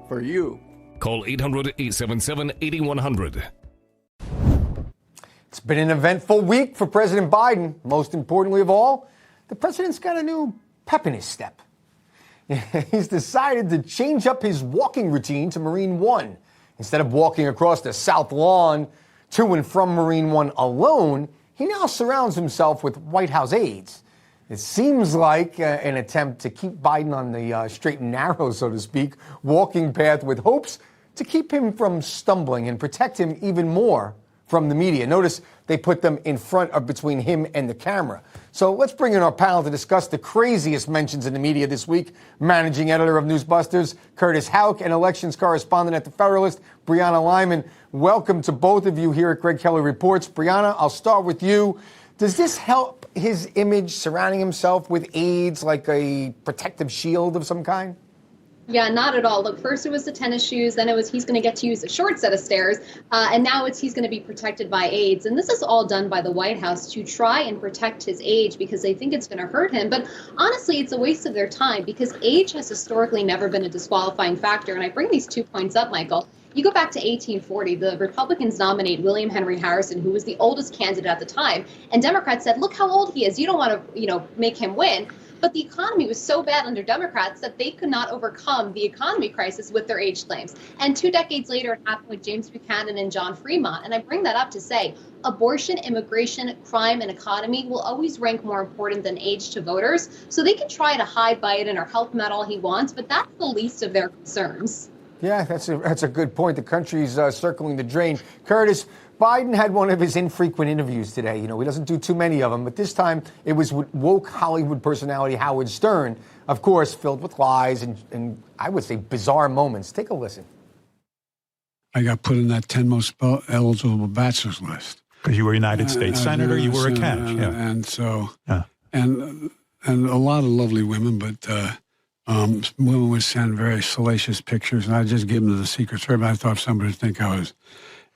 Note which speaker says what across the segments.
Speaker 1: for you.
Speaker 2: Call 800-877-8100.
Speaker 3: It's been an eventful week for President Biden. Most importantly of all, the president's got a new pep in his step. He's decided to change up his walking routine to Marine One. Instead of walking across the South Lawn to and from Marine One alone, he now surrounds himself with White House aides. It seems like an attempt to keep Biden on the straight and narrow, so to speak, walking path with hopes to keep him from stumbling and protect him even more from the media. Notice they put them in front of between him and the camera. So let's bring in our panel to discuss the craziest mentions in the media this week. Managing editor of Newsbusters, Curtis Houck, and elections correspondent at The Federalist, Brianna Lyman. Welcome to both of you here at Greg Kelly Reports. Brianna, I'll start with you. Does this help his image surrounding himself with aides like a protective shield of some kind?
Speaker 4: Yeah, not at all. Look, first it was the tennis shoes, then it was he's going to get to use a short set of stairs, and now it's he's going to be protected by aides. And this is all done by the White House to try and protect his age because they think it's going to hurt him. But honestly, it's a waste of their time because age has historically never been a disqualifying factor. And I bring these 2 points up, Michael. You go back to 1840, the Republicans nominate William Henry Harrison, who was the oldest candidate at the time. And Democrats said, look how old he is. You don't want to, make him win. But the economy was so bad under Democrats that they could not overcome the economy crisis with their age claims. And 2 decades later, it happened with James Buchanan and John Fremont. And I bring that up to say abortion, immigration, crime, and economy will always rank more important than age to voters. So they can try to hide Biden or help him at all he wants, but that's the least of their concerns.
Speaker 3: Yeah, that's a good point. The country's circling the drain. Curtis, Biden had one of his infrequent interviews today. He doesn't do too many of them, but this time it was with woke Hollywood personality Howard Stern, of course, filled with lies and I would say bizarre moments. Take a listen.
Speaker 5: I got put in that 10 most eligible bachelor's list.
Speaker 6: Because you were a United States Senator, you were a catch. Yeah.
Speaker 5: And so, and a lot of lovely women, but women would send very salacious pictures, and I just give them to the Secret Service. I thought somebody would think I was,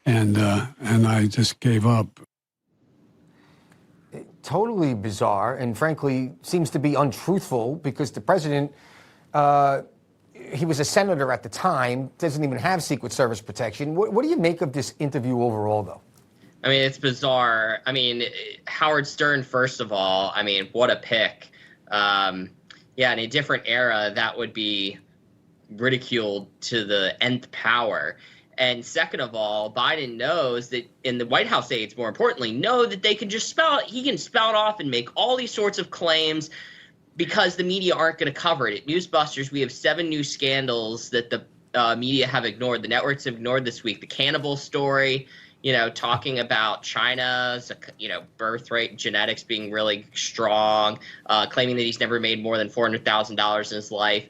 Speaker 5: and I just gave up.
Speaker 3: Totally bizarre, and frankly, seems to be untruthful because the president, he was a senator at the time, doesn't even have Secret Service protection. What do you make of this interview overall, though?
Speaker 7: I mean, it's bizarre. I mean, Howard Stern, first of all, I mean, what a pick. Yeah, in a different era, that would be ridiculed to the nth power. And second of all, Biden knows that, and the White House aides, more importantly, know that they can just he can spout off and make all these sorts of claims because the media aren't going to cover it. At Newsbusters, we have 7 new scandals that the media have ignored. The networks have ignored this week. The cannibal story, talking about China's, birth rate genetics being really strong, claiming that he's never made more than $400,000 in his life,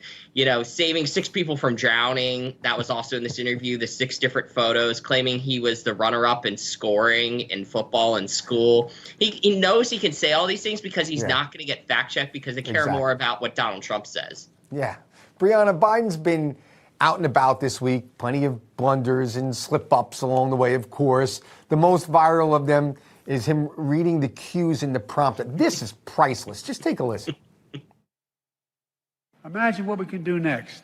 Speaker 7: saving 6 people from drowning. That was also in this interview, the 6 different photos, claiming he was the runner-up in scoring in football in school. He knows he can say all these things because he's not going to get fact-checked because they care more about what Donald Trump says.
Speaker 3: Yeah. Brianna, Biden's been out and about this week, plenty of blunders and slip-ups along the way, of course. The most viral of them is him reading the cues in the prompter. This is priceless. Just take a listen.
Speaker 5: Imagine what we can do next.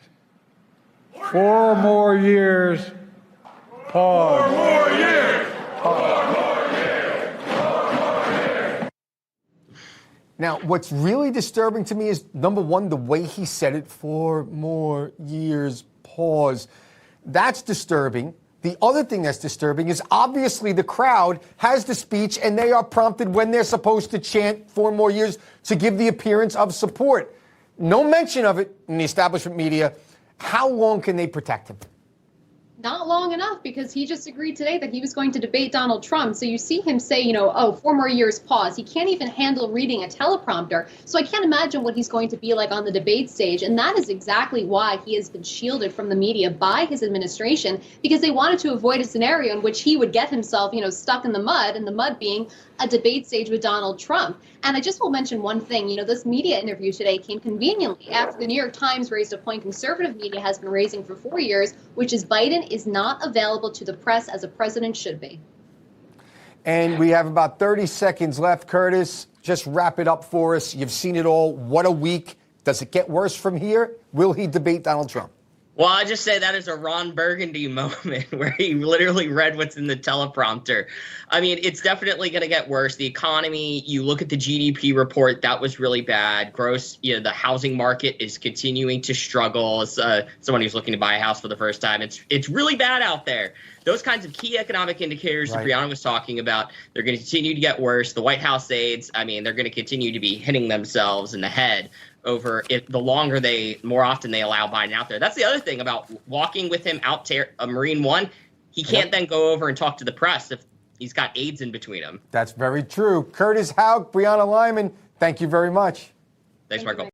Speaker 5: 4 more years. Pause. 4 more years. Pause. 4 more years. 4 more years.
Speaker 3: Now, what's really disturbing to me is, number one, the way he said it, 4 more years. Pause. That's disturbing. The other thing that's disturbing is obviously the crowd has the speech and they are prompted when they're supposed to chant 4 more years to give the appearance of support. No mention of it in the establishment media. How long can they protect him?
Speaker 4: Not long enough, because he just agreed today that he was going to debate Donald Trump. So you see him say, 4 more years, pause. He can't even handle reading a teleprompter. So I can't imagine what he's going to be like on the debate stage. And that is exactly why he has been shielded from the media by his administration, because they wanted to avoid a scenario in which he would get himself, stuck in the mud, and the mud being a debate stage with Donald Trump. And I just will mention one thing. This media interview today came conveniently after the New York Times raised a point conservative media has been raising for 4 years, which is Biden is not available to the press as a president should be.
Speaker 3: And we have about 30 seconds left. Curtis, just wrap it up for us. You've seen it all. What a week. Does it get worse from here? Will he debate Donald Trump?
Speaker 7: Well, I just say that is a Ron Burgundy moment where he literally read what's in the teleprompter. I mean, it's definitely going to get worse. The economy, you look at the GDP report, that was really bad. The housing market is continuing to struggle. As someone who's looking to buy a house for the first time, it's really bad out there. Those kinds of key economic indicators that Brianna was talking about, they're going to continue to get worse. The White House aides, I mean, they're going to continue to be hitting themselves in the head over it the more often they allow Biden out there. That's the other thing about walking with him out to Marine One. He can't then go over and talk to the press if he's got aides in between him.
Speaker 3: That's very true. Curtis Houck, Brianna Lyman, thank you very much.
Speaker 7: Thanks, Michael.